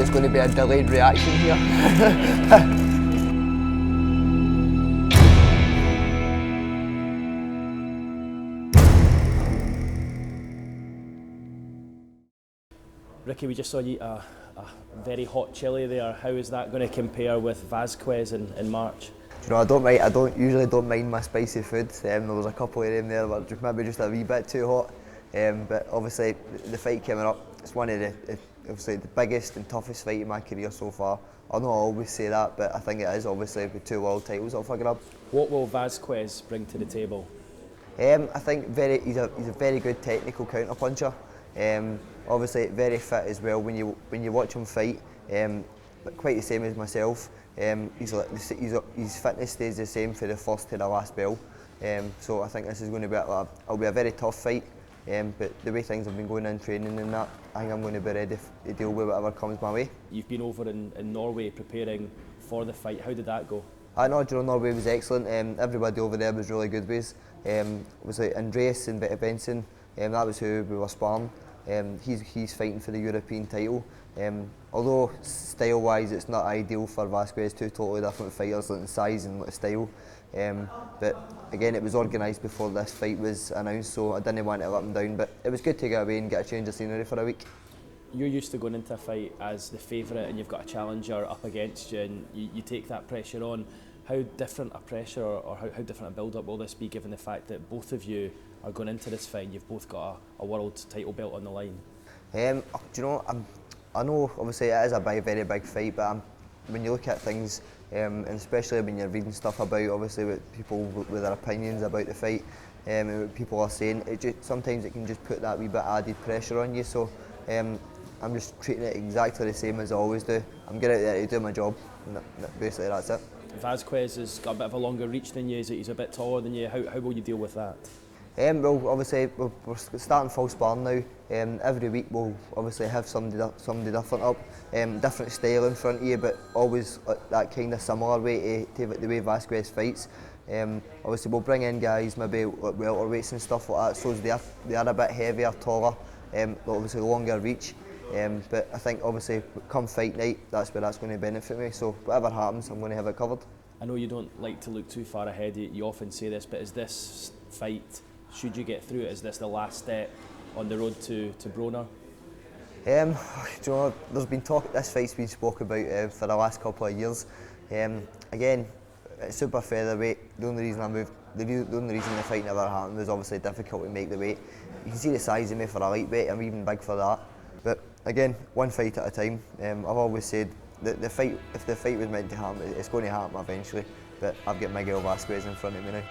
it's going to be a delayed reaction here. Ricky, we just saw you eat a very hot chilli there. How is that going to compare with Vazquez in March? You know, I usually don't mind my spicy food. There was a couple of them there that maybe just a wee bit too hot. But obviously the fight coming up, it's one of the biggest and toughest fight in my career so far. I know I always say that, but I think it is, obviously, with 2 world titles up for grabs. What will Vazquez bring to the table? I think he's a very good technical counter puncher. Obviously very fit as well when you watch him fight. But quite the same as myself. His fitness stays the same for the first to the last bell. So I think this is going to be a very tough fight. But the way things have been going in training and that, I think I'm going to be ready to deal with whatever comes my way. You've been over in Norway preparing for the fight. How did that go? I know Norway was excellent. Everybody over there was really good with us. It was like Andreas and Benson. That was who we were sparring. He's fighting for the European title. Although style-wise it's not ideal for Vazquez, 2 totally different fighters in size and style. But again, it was organised before this fight was announced, so I didn't want to let him down. But it was good to get away and get a change of scenery for a week. You're used to going into a fight as the favourite and you've got a challenger up against you and you take that pressure on. How different a pressure or how different a build-up will this be, given the fact that both of you are going into this fight and you've both got a world title belt on the line? Do you know, I know obviously it is a very big fight, but when you look at things, and especially when you're reading stuff about, obviously, with people with their opinions about the fight, and what people are saying, sometimes it can just put that wee bit added pressure on you. So I'm just treating it exactly the same as I always do. I'm getting out there to do my job, and basically that's it. Vazquez has got a bit of a longer reach than you. He's a bit taller than you. How will you deal with that? Well, obviously we're starting full sparring now. Every week we'll obviously have somebody different up, different style in front of you, but always that kind of similar way to the way Vazquez fights. Obviously we'll bring in guys maybe like welterweights and stuff like that, so they are a bit heavier, taller, obviously longer reach. But I think obviously come fight night, that's where that's going to benefit me. So whatever happens, I'm going to have it covered. I know you don't like to look too far ahead. You often say this, but is this fight, should you get through it, is this the last step on the road to Broner? Do you know, there's been talk. This fight's been spoken about for the last couple of years. Again, it's super featherweight. The only reason the fight never happened was obviously difficult to make the weight. You can see the size of me for a lightweight. I'm even big for that. But again, one fight at a time. I've always said that the fight, if the fight was meant to happen, it's going to happen eventually. But I've got Miguel Vazquez in front of me now.